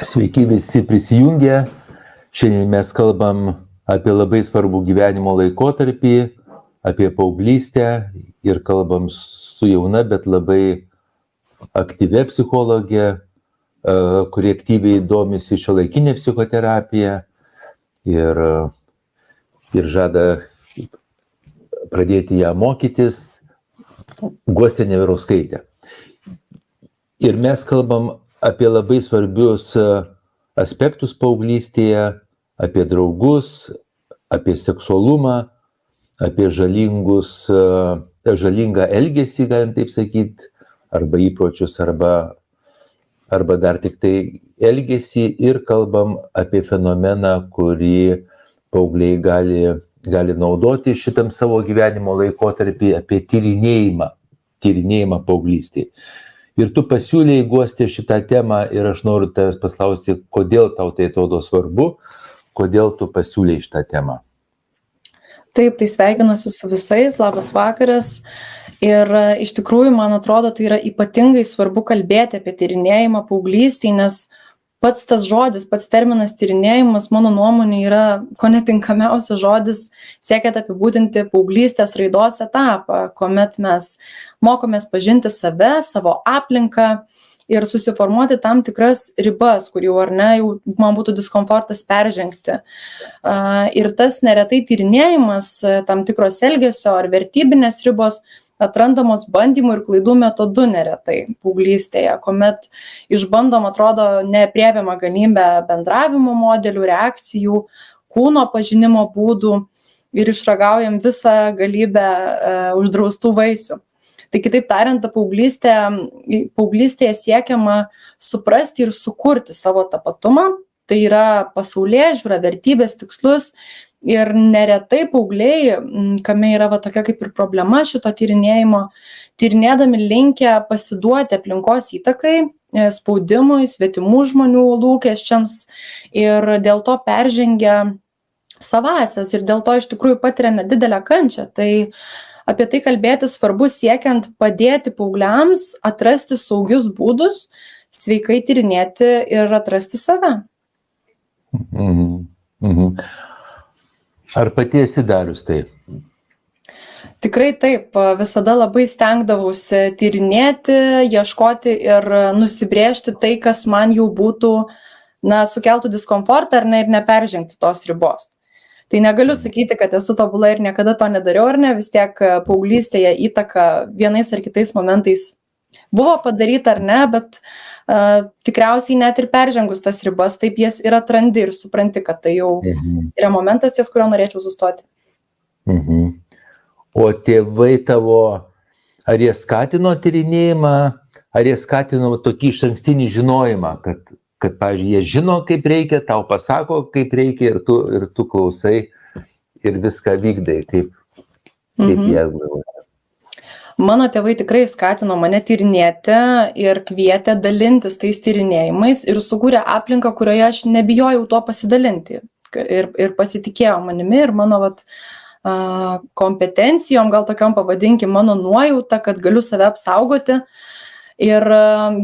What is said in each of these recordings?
Sveiki visi prisijungę. Šiandien mes kalbam apie labai svarbų gyvenimo laikotarpį, apie paauglystę ir kalbam su jauna, bet labai aktyvia psichologė, kuri aktyviai domisi šiuolaikinė psichoterapija ir žada pradėti ją mokytis, Guostė Neverauskaitė. Ir mes kalbam apie labai svarbius aspektus paauglystėje, apie draugus, apie seksualumą, apie žalingą elgesį, galim taip sakyti, arba įpročius, arba dar tik tai elgesį, ir kalbam apie fenomeną, kurį paaugliai gali naudoti šitam savo gyvenimo laikotarpį, apie tyrinėjimą paauglystėje. Ir tu pasiūlėjai, Guostė, šitą temą ir aš noriu tavęs paklausti, kodėl tau tai atrodo svarbu, kodėl tu pasiūlėjai šitą temą. Taip, tai sveikinuosi su visais, labas vakaras. Ir iš tikrųjų, man atrodo, tai yra ypatingai svarbu kalbėti apie tyrinėjimą paauglystėje, nes pats tas žodis, pats terminas tyrinėjimas, mano nuomonė, yra ko netinkamiausias žodis siekiant apibūdinti paauglystės raidos etapą, kuomet mes mokomės pažinti save, savo aplinką ir susiformuoti tam tikras ribas, kur jau jau man būtų diskomfortas peržengti. Ir tas neretai tyrinėjimas, tam tikros elgesio ar vertybinės ribos atrandamos bandymų ir klaidų metodu neretai paauglystėje, kuomet išbandom, atrodo, neaprėpiamą galimybę bendravimo modelių, reakcijų, kūno pažinimo būdų ir išragaujam visą galybę uždraustų vaisių. Tai kitaip tariant, paauglystėje siekiama suprasti ir sukurti savo tapatumą, tai yra pasaulėžiūra, vertybės, tikslus. Ir neretai paaugliai, kame yra tokia kaip ir problema šito tyrinėjimo, tyrinėdami linkę pasiduoti aplinkos įtakai, spaudimui, svetimų žmonių lūkesčiams ir dėl to peržengia savąsias ir dėl to iš tikrųjų patiria nedidelę kančią. Tai apie tai kalbėti svarbu siekiant padėti paaugliams atrasti saugius būdus, sveikai tyrinėti ir atrasti save. Ar pati esi darius tai? Tikrai taip, visada labai stengdavausi tyrinėti, ieškoti ir nusibrėžti tai, kas man jau būtų, sukeltų diskomfortą ir neperžengti tos ribos. Tai negaliu sakyti, kad esu tobula ir niekada to nedariau, vis tiek paauglystėje įtaka vienais ar kitais momentais buvo padaryta bet tikriausiai net ir peržengus tas ribas, taip jas ir atrandi ir supranti, kad tai jau yra momentas, ties kurio norėčiau sustoti. O tėvai tavo, ar jie skatino tyrinėjimą, ar jie skatino tokį išankstinį žinojimą, kad pavyzdžiui, jie žino, kaip reikia, tau pasako, kaip reikia ir tu klausai ir viską vykdai, kaip jie galvoja? Mano tėvai tikrai skatino mane tyrinėti ir kvietė dalintis tais tyrinėjimais ir sukūrė aplinką, kurioje aš nebijojau tuo pasidalinti ir pasitikėjo manimi ir mano kompetencijom, gal tokiom pavadinkim, mano nuojauta, kad galiu save apsaugoti. Ir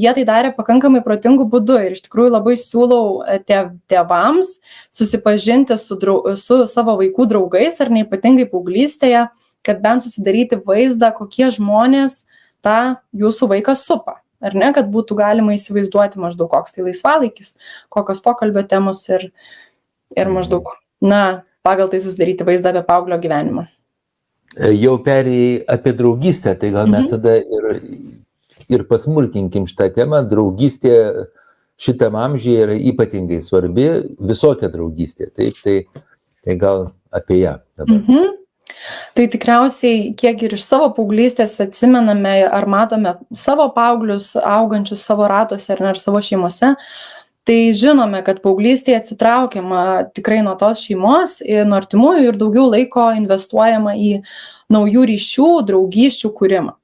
jie tai darė pakankamai protingų būdų ir iš tikrųjų labai siūlau tėvams susipažinti su savo vaikų draugais ar neypatingai paauglystėje, kad bent susidaryti vaizdą, kokie žmonės tą jūsų vaiką supa, kad būtų galima įsivaizduoti maždaug koks tai laisvalaikis, kokios pokalbio temos ir maždaug, pagal tai susidaryti vaizdą apie paauglio gyvenimą. Jau perėjai apie draugystę, tai gal mes tada ir pasmulkinkim šitą temą. Draugystė šitam amžiuje yra ypatingai svarbi, visokia draugystė, taip, tai gal apie ją dabar. Tai tikriausiai, kiek ir iš savo paauglystės atsimename ar matome savo paauglius augančius savo ratuose ar savo šeimose, tai žinome, kad paauglystėje atsitraukiama tikrai nuo tos šeimos, nuo artimųjų ir daugiau laiko investuojama į naujų ryšių, draugysčių kūrimą.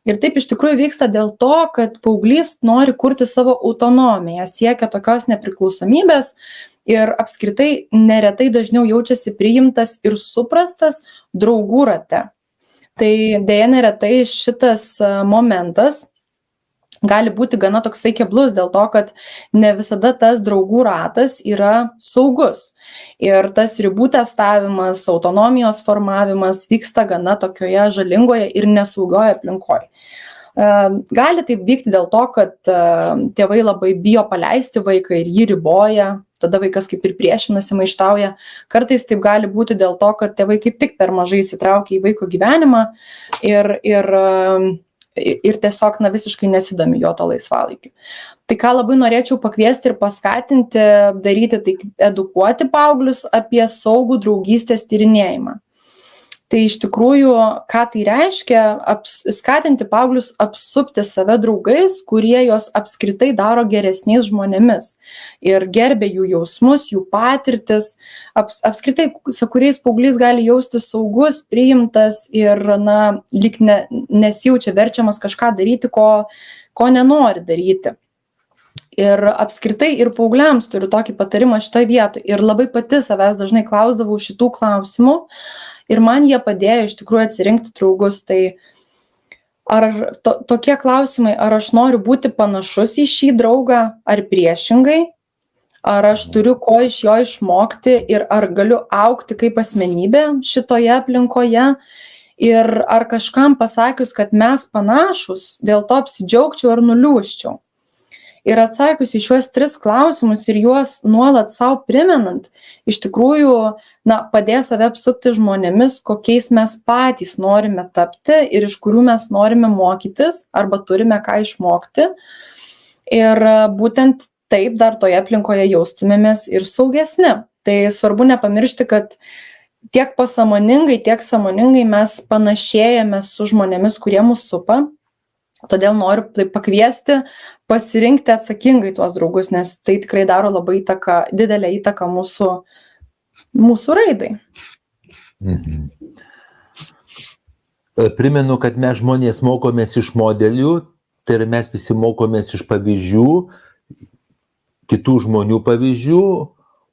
Ir taip iš tikrųjų vyksta dėl to, kad paauglys nori kurti savo autonomiją, siekia tokios nepriklausomybės ir apskritai neretai dažniau jaučiasi priimtas ir suprastas draugų rate. Tai deja neretai šitas momentas gali būti gana toksai keblus dėl to, kad ne visada tas draugų ratas yra saugus. Ir tas ribų testavimas, autonomijos formavimas vyksta gana tokioje žalingoje ir nesaugioje aplinkoje. Gali taip vykti dėl to, kad tėvai labai bijo paleisti vaiką ir jį riboja, tada vaikas kaip ir priešinasi, maištauja. Kartais taip gali būti dėl to, kad tėvai kaip tik per mažai įsitraukia į vaiko gyvenimą ir tiesiog visiškai nesidomi jo to laisvalaikiu. Tai ką labai norėčiau pakviesti ir paskatinti daryti, tai edukuoti paauglius apie saugų draugystės tyrinėjimą. Tai iš tikrųjų, ką tai reiškia, skatinti paauglius apsupti save draugais, kurie juos apskritai daro geresniais žmonėmis ir gerbia jų jausmus, jų patirtis, apskritai, su kuriais paauglys gali jaustis saugus, priimtas ir lyg nesijaučia verčiamas kažką daryti, ko nenori daryti. Ir apskritai ir paaugliams turiu tokį patarimą šitoje vietoje ir labai pati savęs dažnai klausdavau šitų klausimų. Ir man jie padėjo iš tikrųjų atsirinkti draugus. Tai tokie klausimai, ar aš noriu būti panašus į šį draugą, ar priešingai, ar aš turiu ko iš jo išmokti ir ar galiu augti kaip asmenybė šitoje aplinkoje, ir ar kažkam pasakius, kad mes panašus, dėl to apsidžiaugčiau ar nuliūsčiau. Ir atsakius į šiuos 3 klausimus ir juos nuolat savo primenant, iš tikrųjų padės save apsupti žmonėmis, kokiais mes patys norime tapti ir iš kurių mes norime mokytis arba turime ką išmokti. Ir būtent taip dar toje aplinkoje jaustumėmės ir saugesni. Tai svarbu nepamiršti, kad tiek pasąmoningai, tiek sąmoningai mes panašėjame su žmonėmis, kurie mus supa. Todėl noriu pakviesti pasirinkti atsakingai tuos draugus, nes tai tikrai daro labai didelę įtaką mūsų raidai. Primenu, kad mes žmonės mokomės iš modelių, tai ir mes visi mokomės iš pavyzdžių, kitų žmonių pavyzdžių,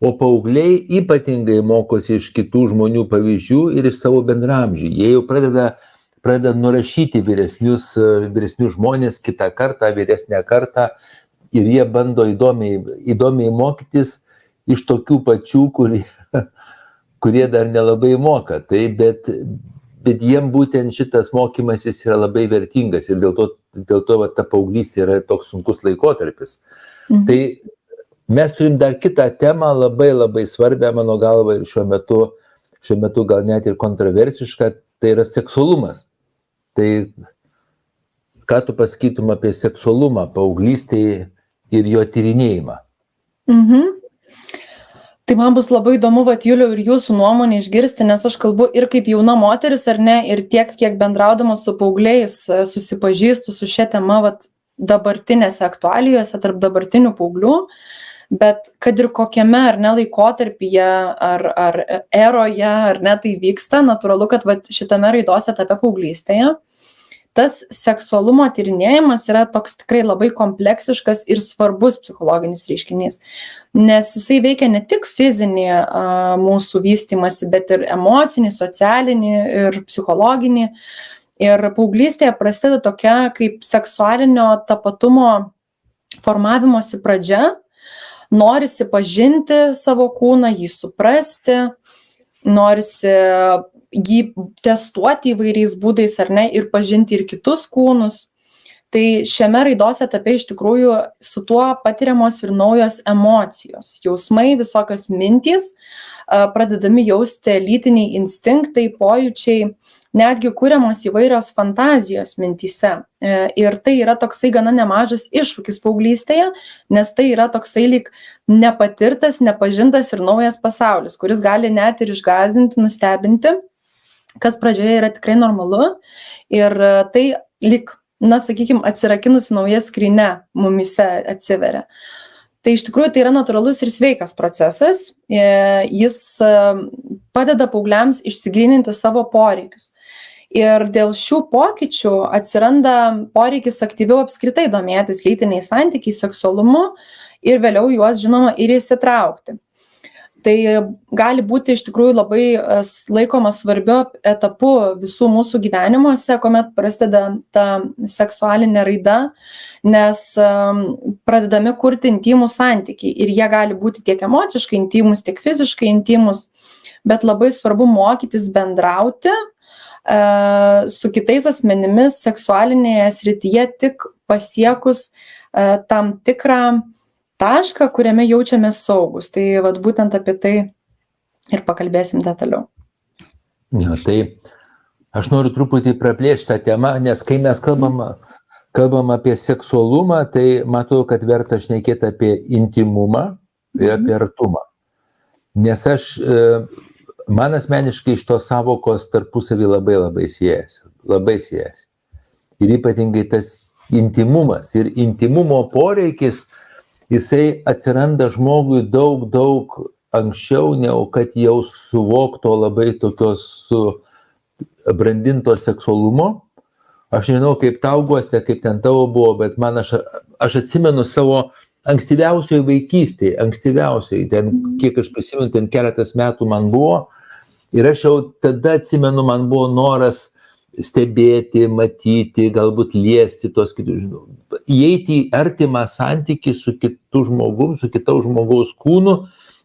o paaugliai ypatingai mokosi iš kitų žmonių pavyzdžių ir iš savo bendraamžių. Jie jau pradeda nurašyti vyresnius žmonės, kitą kartą, vyresnę kartą, ir jie bando įdomiai mokytis iš tokių pačių, kurie dar nelabai moka. Tai, bet jiem būtent šitas mokymasis yra labai vertingas ir dėl to ta paauglystė yra toks sunkus laikotarpis. Tai mes turim dar kitą temą, labai labai svarbią mano galva ir šiuo metu gal net ir kontroversišką, tai yra seksualumas. Tai ką tu pasakytum apie seksualumą paauglystėje ir jo tyrinėjimą? Tai man bus labai įdomu, Juliau, ir jūsų nuomonę išgirsti, nes aš kalbu ir kaip jauna moteris, ar ne, ir tiek, kiek bendraudama su paaugliais susipažįstu su šia tema dabartinėse aktualijose tarp dabartinių paauglių, bet kad ir kokiame ar ne laikotarpyje ar eroje ar ne tai vyksta, natūralu, kad šitame raidos etape paauglystėje tas seksualumo tyrinėjimas yra toks tikrai labai kompleksiškas ir svarbus psichologinis reiškinys, nes jisai veikia ne tik fizinį mūsų vystymąsi, bet ir emocinį, socialinį ir psichologinį. Ir paauglystėje prasideda tokia kaip seksualinio tapatumo formavimosi pradžia. Norisi pažinti savo kūną, jį suprasti, norisi jį testuoti įvairiais būdais ar ne ir pažinti ir kitus kūnus. Tai šiame raidos etape iš tikrųjų su tuo patiriamos ir naujos emocijos, jausmai, visokios mintys, pradedami jausti lytiniai instinktai, pojūčiai, netgi kuriamos įvairios fantazijos mintyse. Ir tai yra toksai gana nemažas iššūkis paauglystėje, nes tai yra toksai lyg nepatirtas, nepažintas ir naujas pasaulis, kuris gali net ir išgąsdinti, nustebinti, kas pradžioje yra tikrai normalu. Ir tai lyg, sakykime, atsirakinusi nauja skrynia mumyse atsiveria. Tai iš tikrųjų tai yra natūralus ir sveikas procesas. Jis padeda paaugliams išsigryninti savo poreikius. Ir dėl šių pokyčių atsiranda poreikis aktyviau apskritai domėtis lytiniais santykiais, seksualumu ir vėliau juos, žinoma, ir įsitraukti. tai gali būti iš tikrųjų labai laikomas svarbiu etapu visų mūsų gyvenimuose, kuomet prasideda ta seksualinė raida, nes pradedami kurti intimūs santykiai ir jie gali būti tiek emociškai intimus, tiek fiziškai intimus, bet labai svarbu mokytis bendrauti su kitais asmenimis seksualinėje srityje tik pasiekus tam tikrą tašką, kuriame jaučiamės saugus. Tai vat būtent apie tai ir pakalbėsim detaliau. Ja, tai aš noriu truputį praplėsti tą temą, nes kai mes kalbam apie seksualumą, tai matau, kad verta šnekėti apie intimumą ir apie artumą. Nes man asmeniškai iš tos savokos tarpusavį labai siejasi. Ir ypatingai tas intimumas ir intimumo poreikis, jisai atsiranda žmogui daug anksčiau, negu kad jau suvokto labai tokios subrandinto seksualumo. Aš nežinau, kaip tau Guoste, kaip ten tavo buvo, bet man aš atsimenu savo ankstyviausioje vaikystėje, ten, kiek aš prisimenu, ten keletas metų man buvo, ir aš jau tada atsimenu, man buvo noras stebėti, matyti, galbūt liesti tos kitus, įeiti į artimą santykį su kitu žmogum, su kitaus žmogaus kūnu,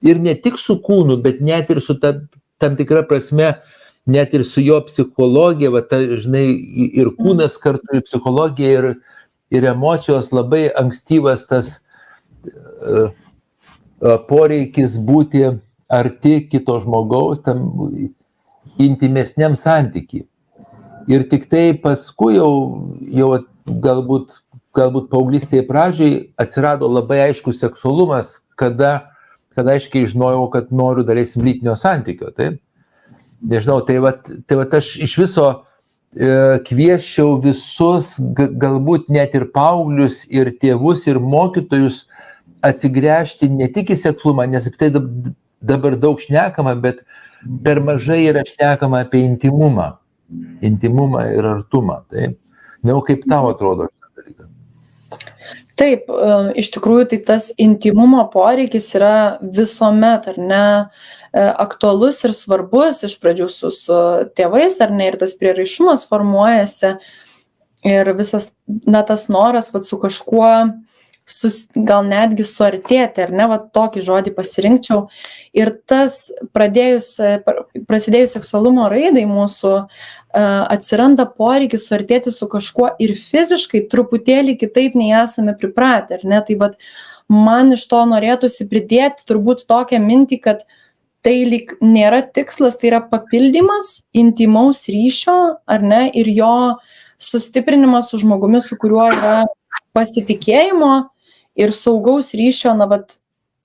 ir ne tik su kūnu, bet net ir su tam tikra prasme, net ir su jo psichologija, žinai, ir kūnas kartu, ir psichologija, ir emocijos, labai ankstyvas tas poreikis būti arti kito žmogaus, tam intimesniam santykiui. Ir tik tai paskui jau galbūt paauglystėje pradžiai atsirado labai aiškus seksualumas, kada aiškiai žinojau, kad noriu dalesim lytinio santykio. Taip? Nežinau, tai aš iš viso kviesčiau visus, galbūt net ir paauglius, ir tėvus, ir mokytojus atsigręžti ne tik į seksualumą, nes tai dabar daug šnekama, bet per mažai yra šnekama apie intimumą ir artumą. Taip? Nežinau, kaip tau atrodo šitą dalyką. Taip, iš tikrųjų, tai tas intimumo poreikis yra visuomet, ar ne, aktualus ir svarbus iš pradžių su tėvais, ar ne, ir tas prieraišumas formuojasi ir visas, tas noras su kažkuo gal netgi suartėti, ar ne, tokį žodį pasirinkčiau. Ir tas prasidėjus seksualumo raidai mūsų atsiranda poreikis suartėti su kažkuo ir fiziškai truputėlį kitaip nei esame pripratę, ar ne? Tai man iš to norėtųsi pridėti turbūt tokią mintį, kad tai lyg nėra tikslas, tai yra papildymas intimaus ryšio, ar ne, ir jo sustiprinimas su žmogumi, su kuriuo yra pasitikėjimo ir saugaus ryšio,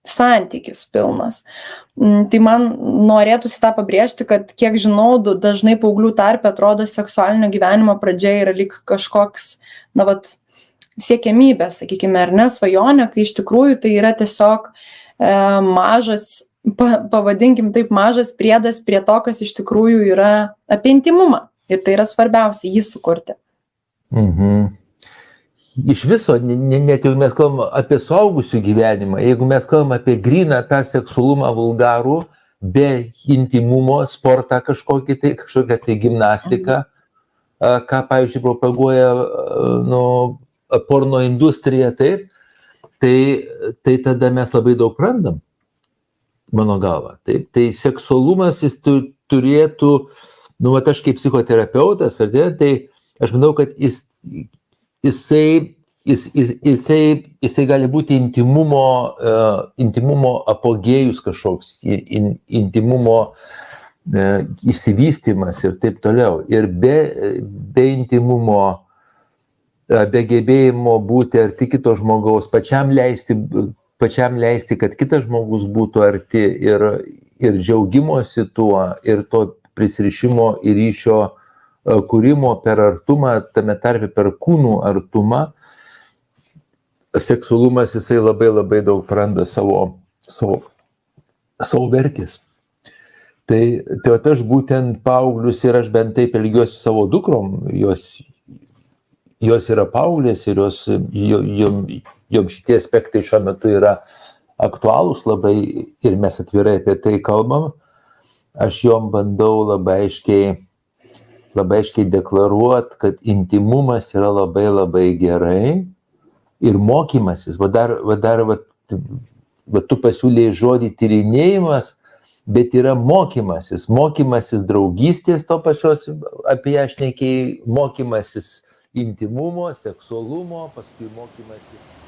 santykis pilnas. Tai man norėtųsi tą pabrėžti, kad kiek žinau, dažnai paauglių tarpe atrodo seksualinio gyvenimo pradžia yra lyg kažkoks, siekiamybė, sakykime, ar ne, svajonė, kai iš tikrųjų tai yra tiesiog mažas, pavadinkim taip, mažas priedas prie to, kas iš tikrųjų yra apie intimumą. Ir tai yra svarbiausia, jį sukurti. Iš viso, net jeigu mes kalbame apie suaugusių gyvenimą, jeigu mes kalbame apie gryną tą seksualumą vulgarų, be intimumo, sportą kažkokią tai gimnastiką, ką, pavyzdžiui, propaguoja porno industrija, taip, tai tada mes labai daug prarandam, mano galva. Taip, tai seksualumas jis turėtų, aš kaip psichoterapeutas, tai aš manau, kad jisai gali būti intimumo apogėjus kažkoks, intimumo išsivystymas ir taip toliau. Ir be intimumo, be gebėjimo būti arti kito žmogaus, pačiam leisti, kad kitas žmogus būtų arti ir džiaugimosi tuo, ir to prisirišimo ir ryšio kūrimo per artumą, tame tarpe per kūnų artumą, seksualumas jisai labai daug praranda savo vertės. Tai aš būtent paauglius ir aš bent taip elgiuosi savo dukrom, jos yra paauglės ir jom šitie aspektai šiuo metu yra aktualūs labai ir mes atvirai apie tai kalbam, aš jom bandau labai aiškiai deklaruoti, kad intymumas yra labai labai gerai ir mokymasis, tu pasiūlėjai žodį tyrinėjimas, bet yra mokymasis draugystės to pačios, apie ją šnekėjai, mokymasis intymumo, seksualumo, paskui mokymasis